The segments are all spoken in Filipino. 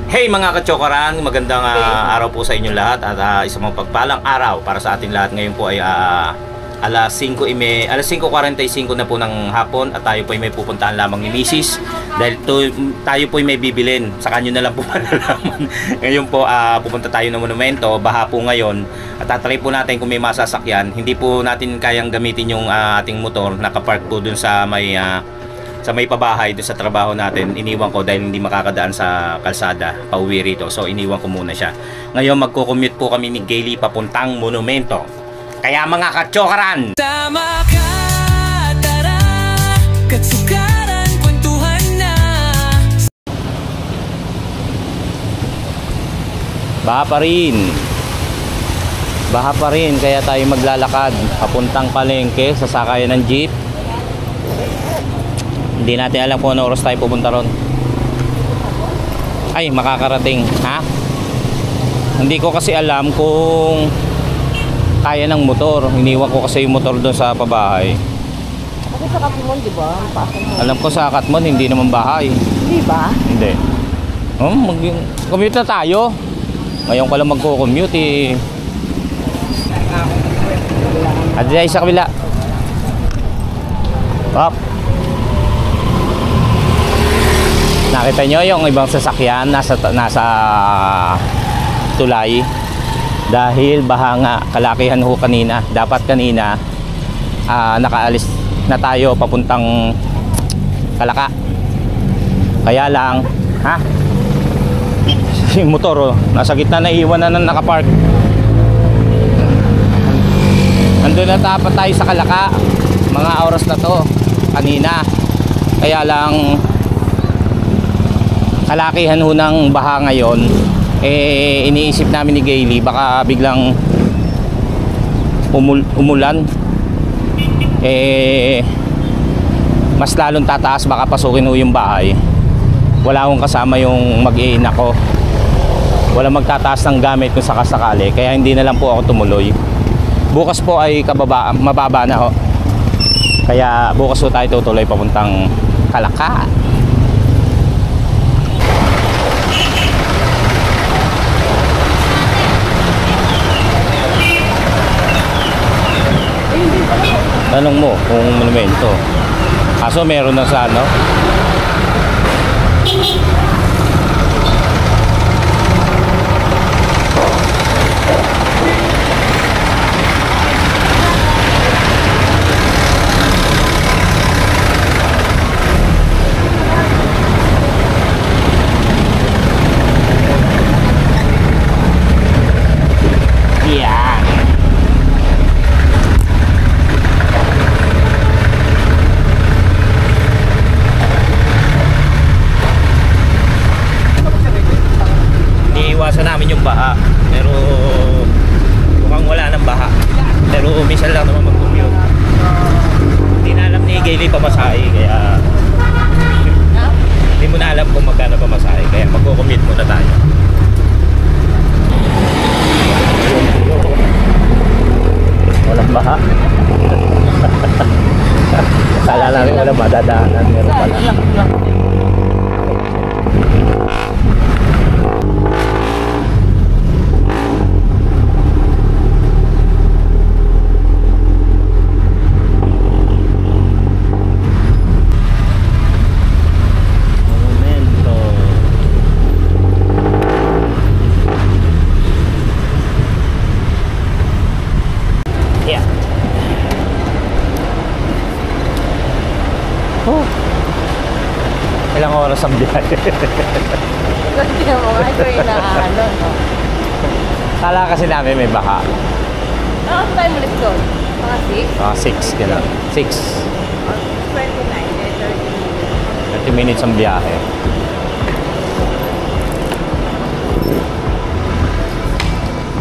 Hey mga kachokaran, magandang araw po sa inyo lahat at isang mapagpalang araw para sa ating lahat. Ngayon po ay alas 5:45 na po ng hapon at tayo po ay may pupuntahan lamang ni Mrs. Dahil tayo po ay may bibilin, sa kanyo na lang po malalaman. Ngayon po pupunta tayo ng monumento, baha po ngayon at tatry po natin kung may masasakyan. Hindi po natin kayang gamitin yung ating motor, nakapark po dun sa may pabahay doon sa trabaho natin. Iniwan ko dahil hindi makakadaan sa kalsada pauwi rito, so iniwan ko muna siya. Ngayon magko-commute po kami ni Gayle papuntang monumento. Kaya mga kachokaran, tama ka, tara, katsukaran, kwentuhan na. baha pa rin kaya tayo maglalakad papuntang palengke sa sakayan ng jeep. Hindi natin alam kung ano oras tayo pupunta ron. Ay, makakarating, ha? Hindi ko kasi alam kung kaya ng motor. Iniwan ko kasi yung motor doon sa pabahay. Kasi sa Katmon, di ba? Alam ko sa Katmon, hindi naman bahay. Hindi ba? Hindi. Commute na tayo. Ngayon ko lang magko-commute eh. At dyan sa kabila. Hop. Nakita nyo yung ibang sasakyan nasa tulay dahil baha nga. Kalakihan ho kanina. Dapat kanina nakaalis na tayo papuntang Kalaka. Kaya lang yung motor nasa gitna na, iwan na nakapark. Nandun na dapat tayo sa Kalaka mga oras na to kanina. Kaya lang kalakihan ho ng baha ngayon. Iniisip namin ni Gayle baka biglang umulan, mas lalong tataas, baka pasukin ho yung bahay. Wala akong kasama yung mag-iina ko, wala magtataas ng gamit kung sakasakali, kaya hindi na lang po ako tumuloy. Bukas po ay mababa na ho, kaya bukas po tayo tutuloy papuntang Kalaka. Tanong mo kung monumento. Kaso meron na sa ano. Iwasan namin yung baha, pero mukhang wala ng baha, pero minsan lang naman mag-commute. Hindi na alam ni Gayle pamasahe, kaya hindi mo na alam kung magkano pamasahe, kaya mag-commute muna tayo. Walang baha. Kala namin walang madadaanan, meron pala. Ilang oras ang biyahe? Kasi naman, ito yung naano, no? Kala kasi namin may baha. Ano tayo ulit doon? Mga 6? 6 gano'n. 6. 29, 30 minutes ang biyahe.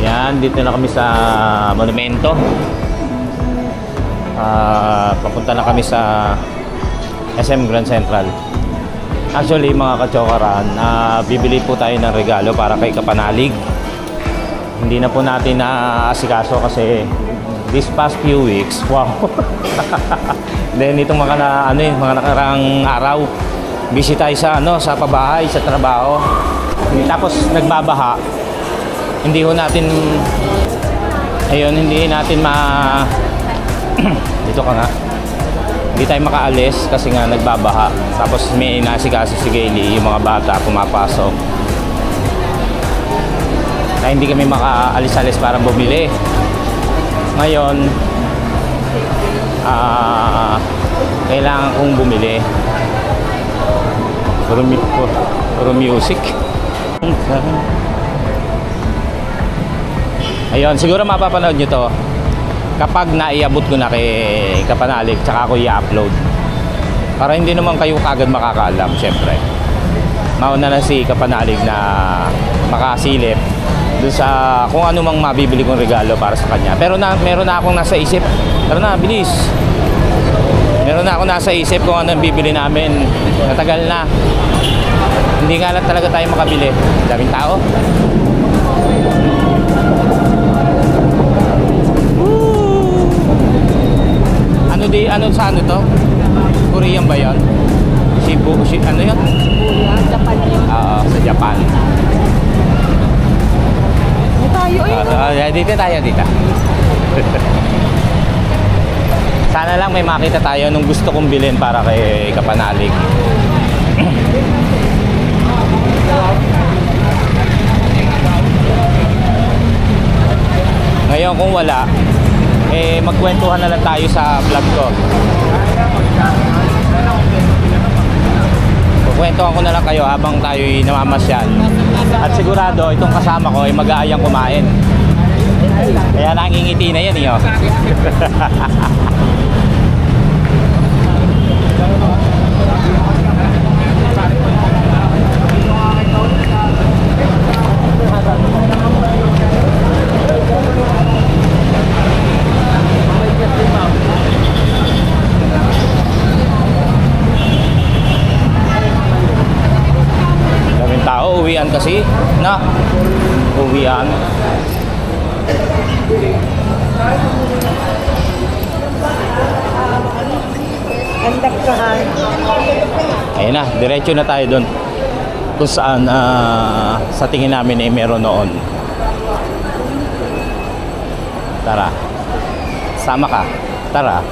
Yan, dito na kami sa monumento. Papunta na kami sa SM Grand Central. Actually mga kachokaran, bibili po tayo ng regalo para kay Kapanalig. Hindi na po natin naasikaso kasi this past few weeks, wow. Then itong mga mga nakarang araw, busy tayo sa sa pabahay, sa trabaho. Tapos nagbabaha. Hindi ho natin, ayun, hindi natin dito ka nga. Hindi tayo makaalis kasi nga nagbabaha. Tapos may inasikaso si Gailey, yung mga bata pumapasok. Kaya hindi kami makaalis-alis para bumili. Ngayon, kailangan kong bumili. Puro music. Ayun, siguro mapapanood nyo to kapag naiabot ko na kay Kapanalig, tsaka ako i-upload. Para hindi naman kayo kagad makakaalam, syempre. Mauna na si Kapanalig na makasilip dun sa kung ano mang mabibili kong regalo para sa kanya. Pero meron na akong nasa isip. Tara na, bilis. Meron na akong nasa isip kung ano ang bibili namin. Natagal na. Hindi nga lang talaga tayo makabili. Daming tao. Ano sa ano to? Korean ba yun? Ano yun? Japan yun. Oo, sa Japan. Tayo Dito tayo, dito. Sana lang may makita tayo nung gusto kong bilhin para kay Kapanalig. Ngayon kung wala, magkwentuhan na lang tayo sa vlog ko. Kwentuhan ko na lang kayo habang tayo'y namamasyal. At sigurado itong kasama ko ay mag-aayang kumain. Kaya nangingiti na yan, iyo. Daming tao, uwian kasi na uwian. Ayun na, diretso na tayo doon kung saan sa tingin namin ay meron noon. Tara, sama ka. Tara,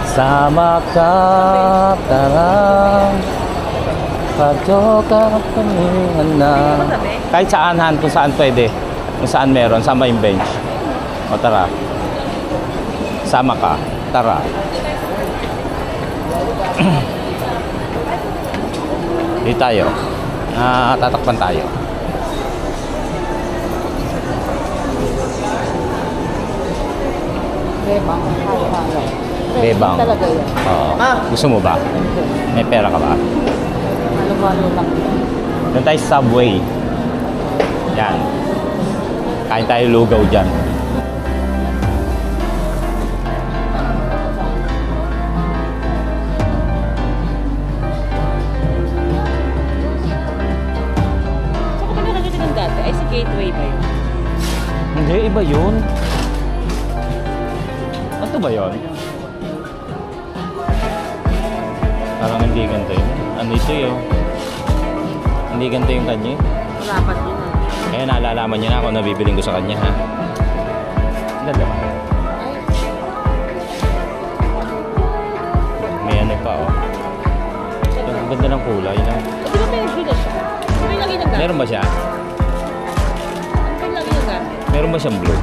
sama ka. Tara, padyo ka paningan na. Kahit saan, kung saan pwede, kung saan meron, sama yung bench. O tara, sama ka. Tara. Dito tayo. Tatakpan tayo. Bebang. Bebang. Talaga yun. Oo. Gusto mo ba? May pera ka ba? Halo-halo lang. Doon tayo sa Subway. Yan. Kain tayo lugaw dyan. Saka pa nakakita ng dati, ay si Gateway ba yun? Hindi, iba yun. Ano ba yun? Parang hindi ganito yun. Ano ito yun? Hindi ganito yung kanya. Dapat yun ah. Kaya naalalaman niya na ako na bibiling ko sa kanya, ha? Ganda ba? May ano pa, oh. Ang ganda ng kulay, no? Di ba may nagbilas siya? Ano yung lagi ng gamit? Meron ba siya? Ano yung lagi ng gamit? Meron ba siyang blue?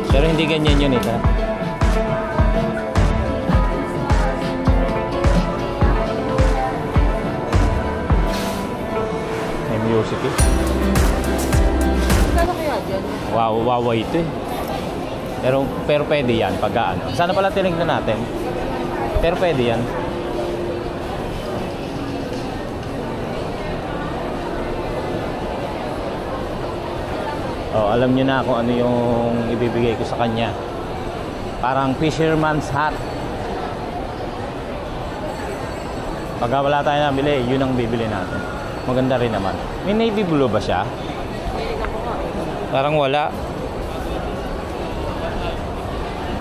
Pero hindi ganyan yun, ha? May music, eh. Kano kaya dyan? Wow ito, eh. Pero pwede yan pag ano. Sana pala tinignan natin. Pero pwede yan. Oh, alam niyo na kung ano yung ibibigay ko sa kanya. Parang fisherman's hat. Pagka wala tayo nabili, yun ang bibili natin. Maganda rin naman. May navy blue ba siya? Parang wala.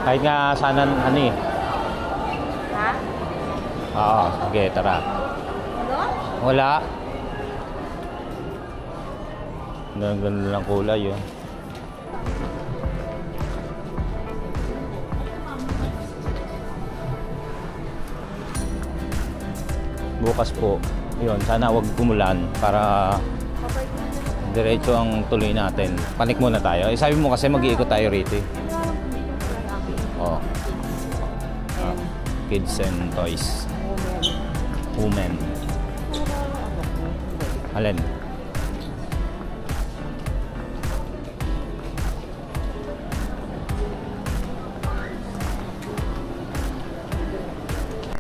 Kahit nga sana ano eh. Ha? Oo, sige, tara. Ano? Wala. Ganun lang kulay yun. Bukas po, yun, sana wag gumulan para diretso ang tuloy natin. Panik muna tayo. Eh, sabi mo kasi mag-iikot tayo rito eh. Oh. Ah, kids and toys. Women. Alin?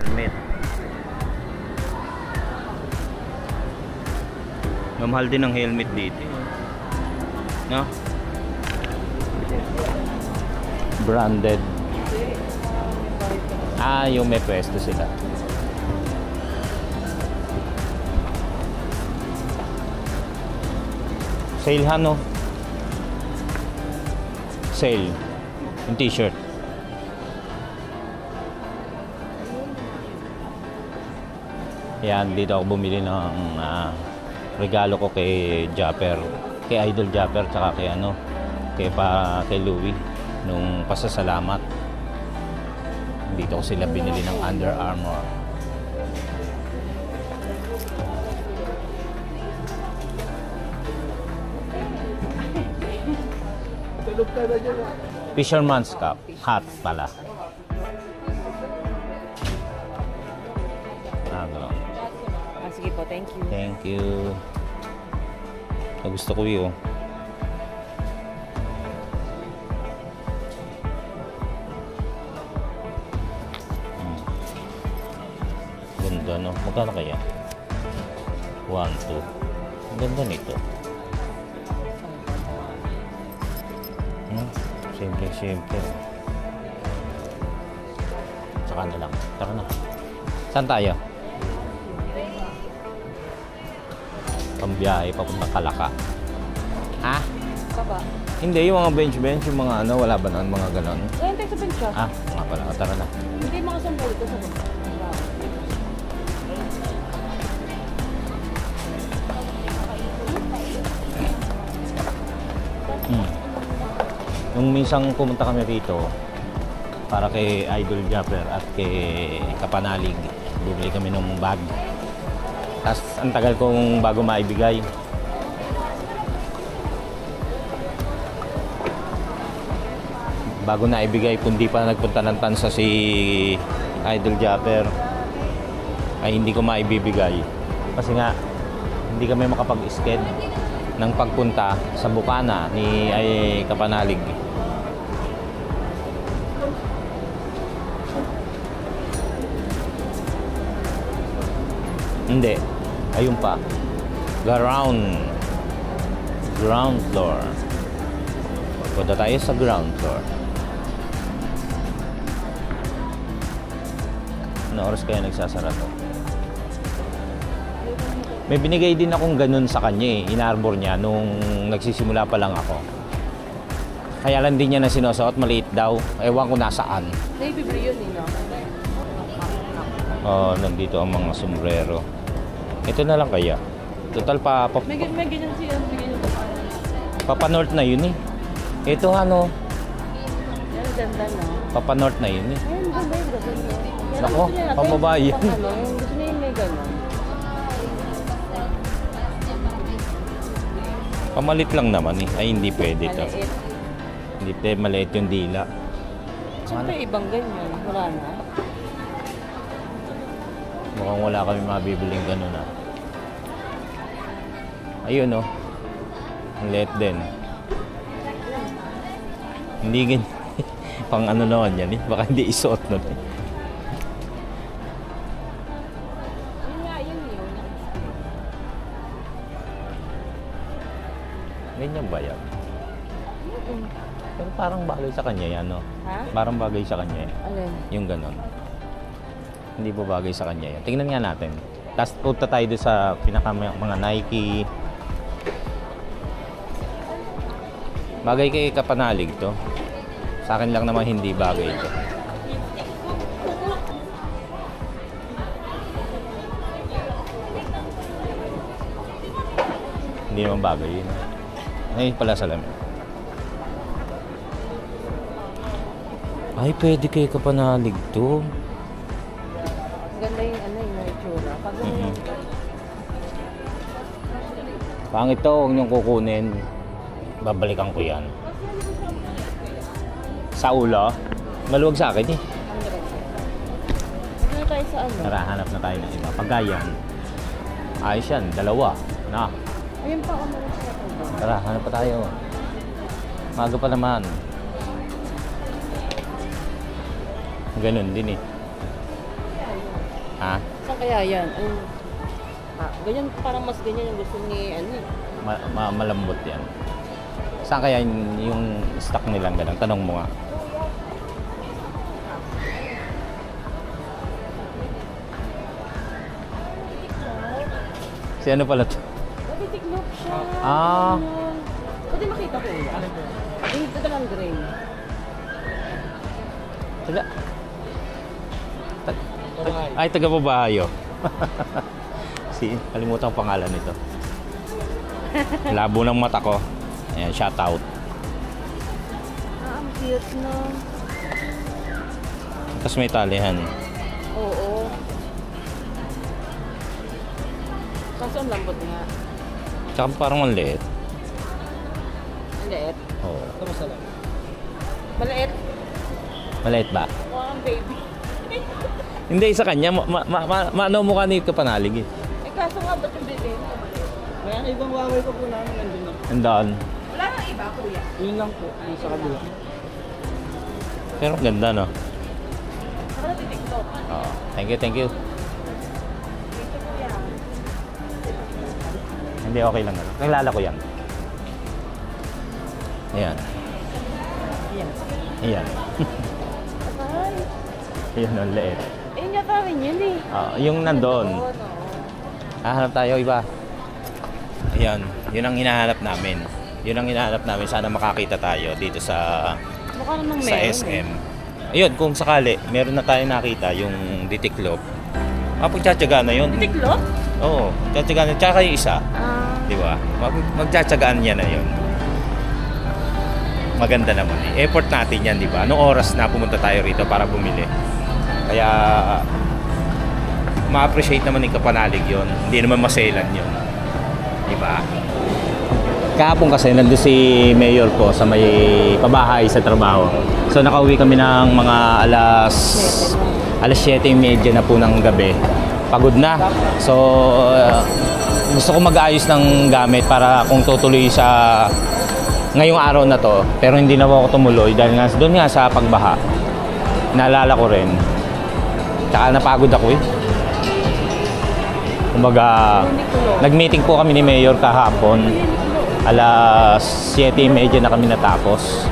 Helmet. Mamahal din ang helmet dito. No? Branded. Ah, yung may pwesto sila. Sale ha, no? Sale. Yung t-shirt. Yan, dito ako bumili ng regalo ko kay Japper. Kay Idol Japper, tsaka kay kay Louie. Nung pasasalamat. Dito ko sila binili ng Under Armour. Fisherman's Cup. Hat pala. Sige po, thank you. Thank you. Gusto ko yun. Ganda, no? Magkano kaya? 1, 2. Ang ganda nito. Simple. Tsaka na lang. Tara na. Saan tayo? Pambiyahe, papunta Kalaka. Ha? Baba. Hindi, yung mga bench, yung mga wala ba nun, mga ganon? Ayun, tayo sa bench siya. Ah, nga pala. Tara na. Hindi mga sandal ito sa bench. Nung minsang pumunta kami rito para kay Idol Japper at kay Kapanalig, bumili kami ng bag. Tapos ang tagal kong bago maibigay. Bago na ibigay, kundi pa nagpunta ng tansa si Idol Japper, ay hindi ko maibibigay. Kasi nga, hindi kami makapag-sked ng pagpunta sa bukana ni Kapanalig. Hindi. Ayun pa. Ground floor. Punta tayo sa ground floor. Ano oras kaya nagsasara to? May binigay din akong ganun sa kanya eh. In-arbor niya nung nagsisimula pa lang ako. Kaya lang din niya na sinusuot. Maliit daw. Ewan ko nasaan. Navy blue yun, no? Oh, nandito ang mga sombrero. Ito na lang kaya. Total May ganyan siya. Papa North na yun eh. Ito ano. Yan, ganda, no? Papa North na yun eh. Ayun, ganda yun. Nako, pambabae yan. Gusto niya yung may gano'n. Pamalit lang naman eh. Ay, hindi pwede to. Maliit. Hindi pwede, maliit yung dila. Siyempre, ibang ganyan. Wala na. Mukhang wala kami mabibiling ganun ah. Ayun oh. Ang liit din. Hindi ganyan. Pang ano naman yan eh. Baka hindi isuot nun eh. Yun nga, yun. Ganyan ba yan? Pero parang bagay sa kanya yan no? Ha? Parang bagay sa kanya yan. Alin? Yung ganun. Hindi po bagay sa kanya yan. Tingnan nga natin. Tapos punta tayo doon sa mga Nike. Bagay kay Kapanalig to. Sa akin lang naman hindi bagay ito. Hindi naman bagay yun. Ay, pala salamin. Ay, pwede kayo kapanalig to. Ganda yung ano yung itsura. Pag Pangit to, huwag niyong kukunin. Babalikan ko yan. Sa ulo? Maluwag sa akin eh. Ano na tayo sa ano? Tara, hanap na tayo ng iba. Pagkayan. Ayos yan, dalawa. Na. Ayun pa ako meron siya ito. Tara, hanap pa tayo. Maga pa naman. Ganun din eh. Ha? Saan kaya yan? Ayun. Ganyan, parang mas ganyan yung gusto ni ano eh. Malambot yan. Saan kaya yung stock nilang ganun? Tanong mo nga. Si ano pala to? Nagtitiklop siya. Ah. Pwede makita ko yan. Ito lang gray. Ay, taga-babayo. Kalimutan ang pangalan nito. Labo ng mata ko. Ayan, shout out. Ang cute no. Tapos may talihan. Oo. Kaso ang lambot nga. Tsaka parang ang liit. Ang liit. Oo. Ito masarap. Maliit. Maliit ba? Mukha kang baby. Hindi, sa kanya. Maano mukha ni kapanalig eh. Eh kaso nga ba't yung baby mo maliit? Kaya ang ibang Huawei ko po namin nandun na. Andaan. Wala nang iba kuya. Yun lang po, yung sa kabila. Pero ang ganda, no? Saka nagtitiklop. Oo. Thank you, thank you. Ito kuya. Hindi, okay lang. Kilala ko yan. Ayan. Ayan. Ayan. Ay. Ayan, ang liit. Ayun yata rin yun eh. Yung nandun. Oo. Hanap tayo iba. Ayan, yun ang hinahanap namin. Yun ang hinahanap namin. Sana makakita tayo dito sa Mukha namang sa meron SM. Ayun, kung sakali, meron na tayo nakita yung ditiklop. Pagtsatsagaan na yun. Tiklop? Oo, tsatsagaan na. Tsaka yung isa. Di ba? Magtsatsagaan niya na yun. Maganda naman eh. Effort natin yan, di ba? Anong oras na pumunta tayo rito para bumili? Kaya ma-appreciate naman yung kapanalig yun. Hindi naman maselan yun. Diba? Kahapon kasi nandun si Mayor po sa may pabahay sa trabaho. So nakauwi kami ng mga alas 7:30 na po ng gabi. Pagod na. So gusto ko mag-ayos ng gamit para kung tutuloy sa ngayong araw na to. Pero hindi na ako tumuloy dahil nga doon nga sa pagbaha. Naalala ko rin. Tsaka napagod ako eh. Kumbaga, nag-meeting po kami ni Mayor kahapon. Alas 7:30 na kami natapos.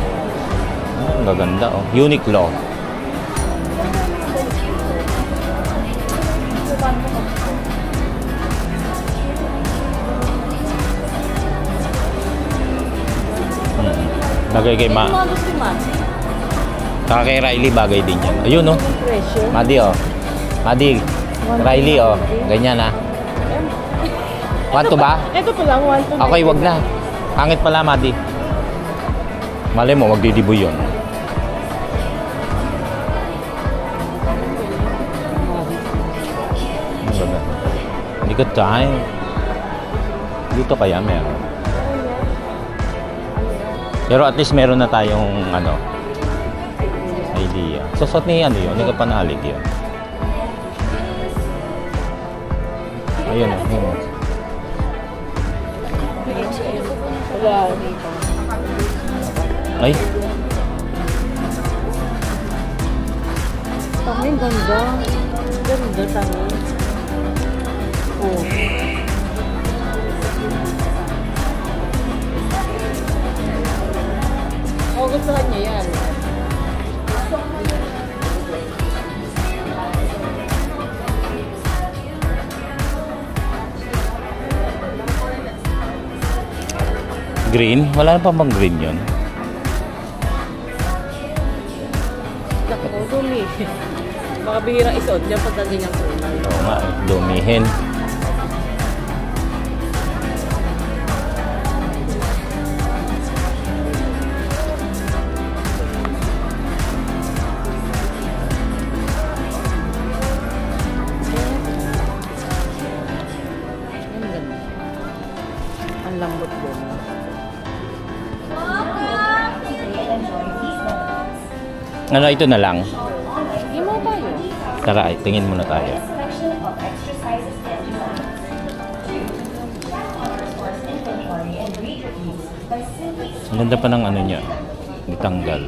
Ang gaganda oh. Uniqlo. Bagay kay Ma. Ano gusto man? Saka kay Riley bagay din yan. Ayun oh. Pressure. Madi oh. Madi. Riley oh. Ganyan ah. 1 to ba? Ito pa lang, 1 to. Okay, wag na. Pangit pala, Madi. Malay mo, magdidibo yun. Hindi ko tayo. Dito kaya meron. Pero at least meron na tayong ano, idea. Susot ni ano yun, hindi ka panalig yun. Ayun oh, yun. Wala. Ay, Tangin, ganda. Ganda, tangin. Oh. Oh, gustuhan niya yan. green? Wala na pa bang green yun? Naku, dumi. Baka bihirang isuot niya pag ganyan kulay. Oo nga, dumihin. Ang lambot din. Ano, ito na lang. Hindi mo tayo. Tara, tingin muna tayo. Ang ganda pa ng ano niya. Ditanggal.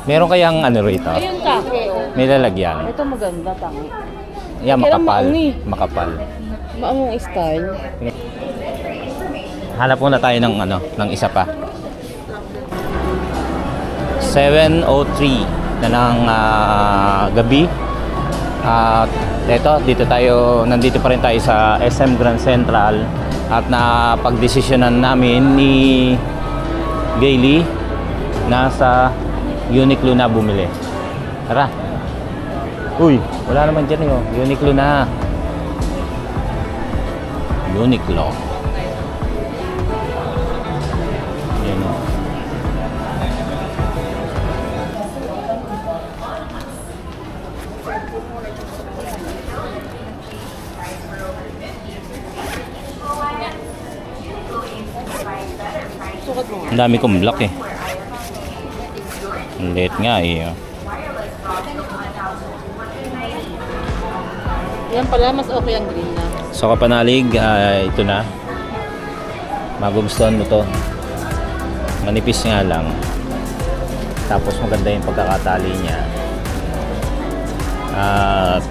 Meron kayang ano rito? Ayun kape, oh. May lalagyan. Ito maganda, tangi. Yan, Kailan makapal. maungi? Makapal. Maamong style. Hanap muna tayo ng ano, ng isa pa. 7:03 na ng gabi. At dito tayo, nandito pa rin tayo sa SM Grand Central at napagdesisyonan namin ni Gaily na sa Uniqlo na bumili. Tara. Uy, wala naman dyan yun. Uniqlo na. Uniqlo. Yan o. Sukat mo nga. Ang dami kong block eh. Ang liit nga eh. Yan pala, mas okay ang green na. So kapanalig, ito na. Magugustuhan mo to. Manipis nga lang. Tapos maganda yung pagkakatali niya. At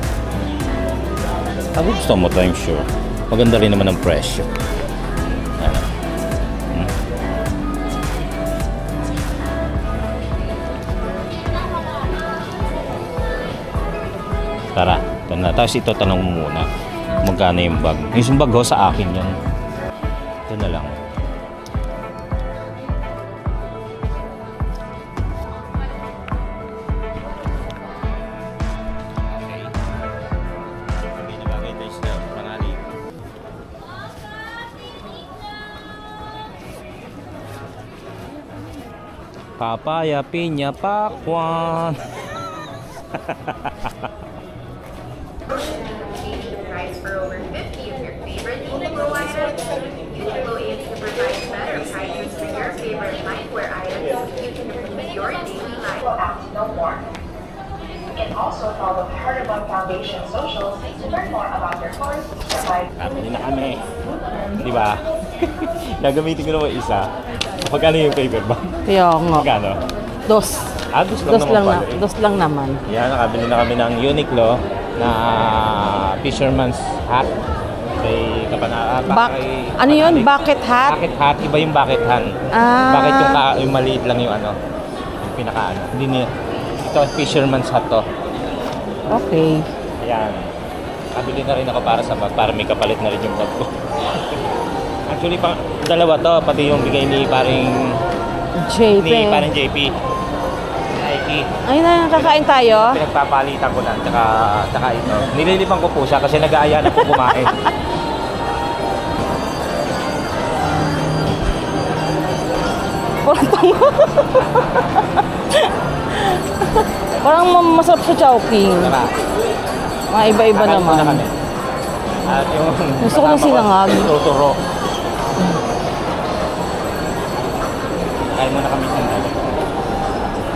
magugustuhan mo to, I'm sure. Maganda rin naman ang presyo. Ano? Tara, ito na. Tapos ito, tanong mo muna. Magkano yung bag? Yung bag ho, sa akin yun. Ito na lang. Okay. Hindi na bagay tayo sa pangalig. Papaya, piña, pakwan. Price for over 50 of your favorite Uniqlo items. Uniqlo aims to provide better prices for your favorite nightwear items you can improve your daily life. No more. You can also follow Heartabon Foundation socials to learn more about their course. Kamili na kami. Di ba? Gagamitin ko naman isa. Magkano yung paper ba? Kaya nga. Magkano? Dos. Dos lang naman pala eh. Dos lang naman. Yan, nakabili na kami ng Uniqlo na fisherman's hat. Kay Ano yun? Bucket hat? Bucket hat. Iba yung bucket hat. Bakit yung maliit lang yung ano? Yung pinaka ano. Hindi niya. Ito, fisherman's hat to. Okay. Ayan. Kabili na rin ako para sa bag. Para may kapalit na rin yung bag ko. Actually, dalawa to. Pati yung bigay ni paring JP. Nike. Ay na, kakain tayo? Pinagpapalitan ko lang. Tsaka ito. Nililipan ko po siya kasi nag-aaya na po kumain. Parang masarap sa Chowking. Tara. Mga iba-iba Kakain muna naman. kami. At yung Gusto ko ng sinangag. Tuturo. Kakain muna kami sandali.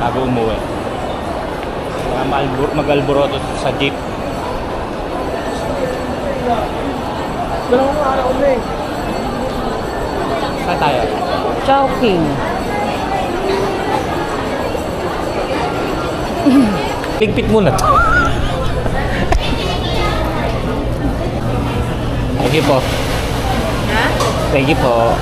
Bago umuwi. Mag-alboroto sa jeep. Dalawang araw ulit. Saan tayo? Chowking. Ligpit muna to. Thank you po. Ha? Thank you po.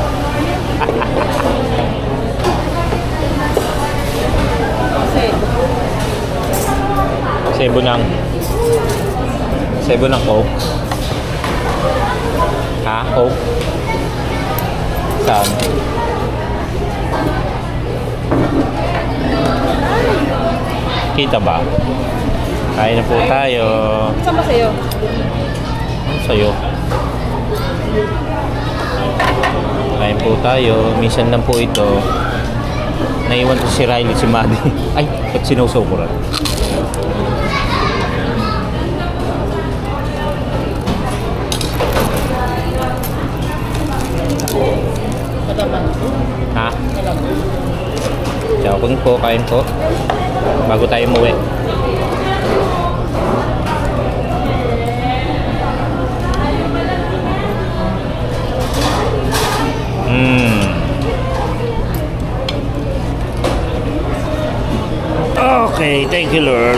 Sebo ng Coke. Ha? Coke? Saan? Kita ba? Kain na po tayo. Saan ba sa'yo? Sa'yo. Kain po tayo. Minsan lang po ito. Naiwan ko si Riley, si Maddie. Ay, ba't sinusukuran? kain po. Bago tayo umuwi. Okay, thank you Lord.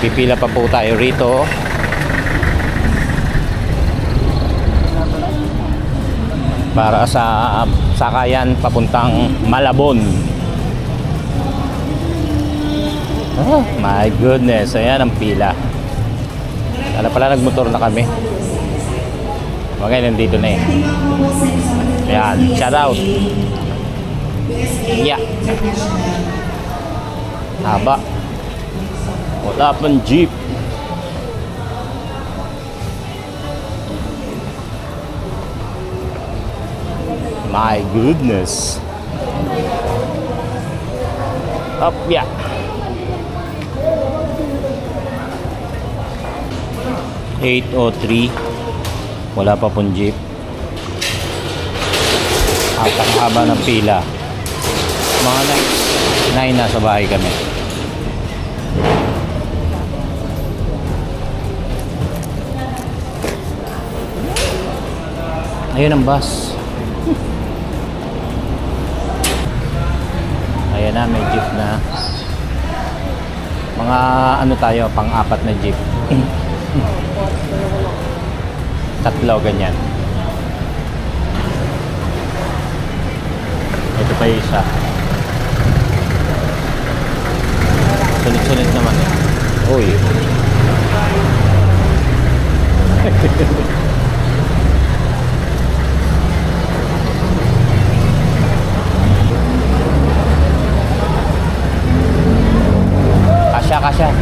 Pipila pa po tayo rito. Para sa sakayan papuntang Malabon. Oh, my goodness, ayan ang pila. Kala pala nagmotor na kami. Okay, nandito na eh. Ayan, shout out. Yeah. Haba. Wala pang jeep. My goodness. Up, yeah. (8:03) wala pa pong jeep. At ang haba ng pila. Mga 9 nasa bahay kami. Ayun ang bus. Ayan na, may jeep na. Mga ano tayo, pang-apat na jeep. Tatlo, ganyan. Ito pa yung isa. Sunod-sunod naman eh. Uy. Kasya.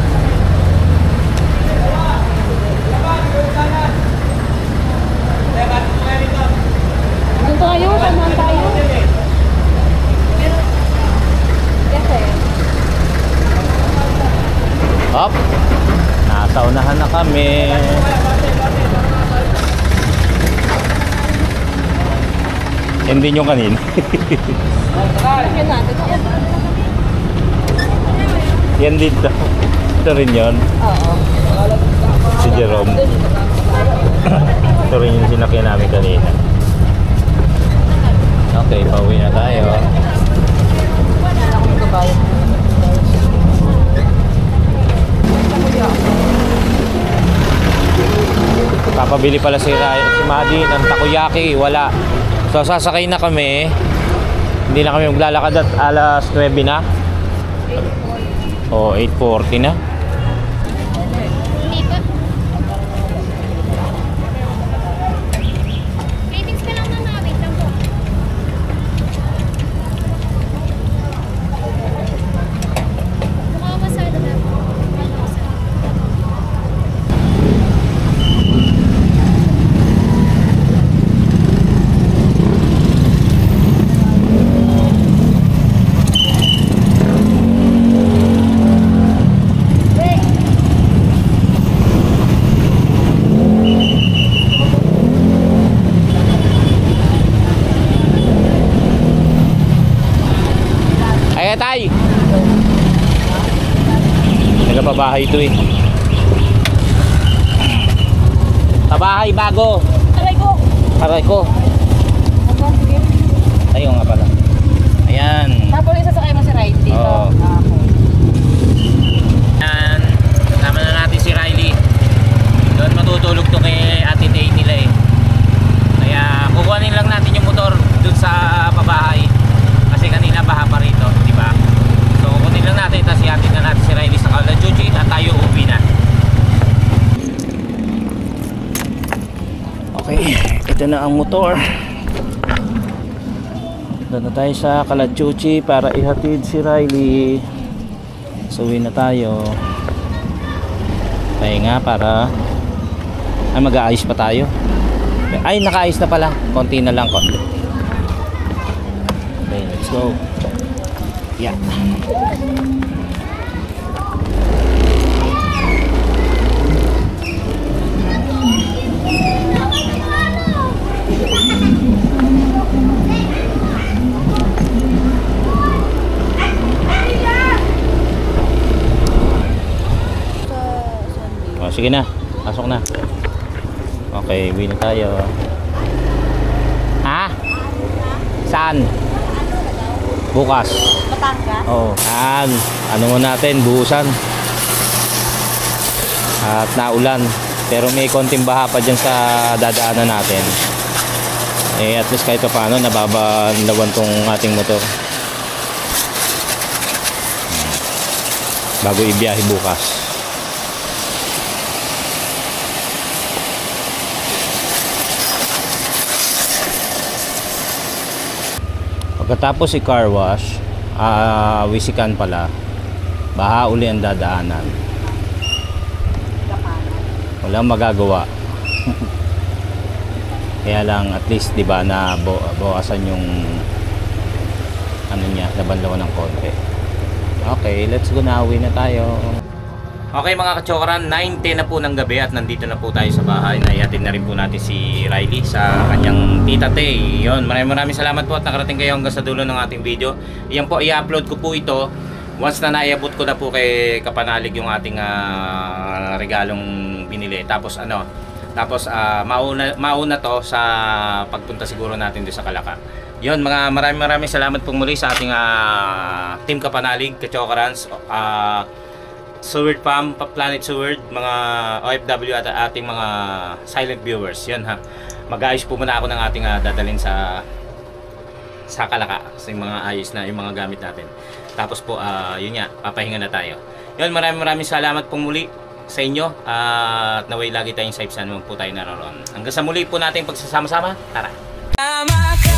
Doon tayo, samahan tayo. Hop. Nasa unahan na kami. Yan din yung kanina. Yan dito. Ito rin yun. Oo. Si Jerome. Ito rin yung sinakyan namin kanina. Okay, pauwi na tayo. Papabili pala si Maddie ng takoyaki. Wala. So sasakay na kami. Hindi na kami maglalakad at alas 9 na. O 8:40 na. Ratings ka lang na wait lang po. Mukha masada na. Tay! Nagpapabahay ito eh. Pabahay bago. Aray ko. Aray ko. Ayun nga pala. Ayan. Tapos isasakay mo si Ride dito. Oo. Okay. Ayan. Kasama na natin si Riley. Doon matutulog to kay Ate Tay nila eh. Kaya kukuhanin lang natin yung motor doon sa pabahay. Kasi kanina baha pa rito, di ba? So kukunin lang natin, tapos ihatid na natin si Riley sa Kalachuchi at tayo uwi na. Okay, ito na ang motor. Doon na tayo sa Kalachuchi para ihatid si Riley. So uwi na tayo. Pahinga para mag-aayos pa tayo. Ay, nakaayos na pala. Konti na lang, konti. Okay, let's go. Yeah. Oh, sige na. Pasok na. Okay, uwi na tayo. Ha? Saan? Bukas. Batangas? Oo. Ano mo natin, buhusan. At naulan. Pero may konting baha pa dyan sa dadaanan natin. Eh, at least kahit pa paano, nababanlawan tong ating motor. Bago ibiyahe bukas. Pagkatapos si car wash, wisikan pala, baha uli ang dadaanan. Walang magagawa. Kaya lang at least 'di ba na bawasan yung ano niya, nabanlawan ng konti. Okay, let's go na, uwi na tayo. Okay mga kachokaran, 9:10 na po ng gabi at nandito na po tayo sa bahay. Naihatid na rin po natin si Riley sa kanyang tita Tay. Yun, maraming salamat po at nakarating kayo hanggang sa dulo ng ating video. Yan po, i-upload ko po ito once na naiabot ko na po kay Kapanalig yung ating regalong binili. Tapos mauna to sa pagpunta siguro natin doon sa Kalaka. Yun, maraming salamat po muli sa ating Team Kapanalig, kachokarans, Seward Farm, Planet Seward, mga OFW at ating mga silent viewers. Yun ha. Mag-ayos po muna ako ng ating dadalhin sa Kalaka. Kasi yung mga ayos na yung mga gamit natin. Tapos po, yun nga, papahinga na tayo. Yun, maraming salamat pong muli sa inyo. At naway lagi tayong safe saan po tayo naroon. Hanggang sa muli po nating pagsasama-sama. Tara! Tama ka.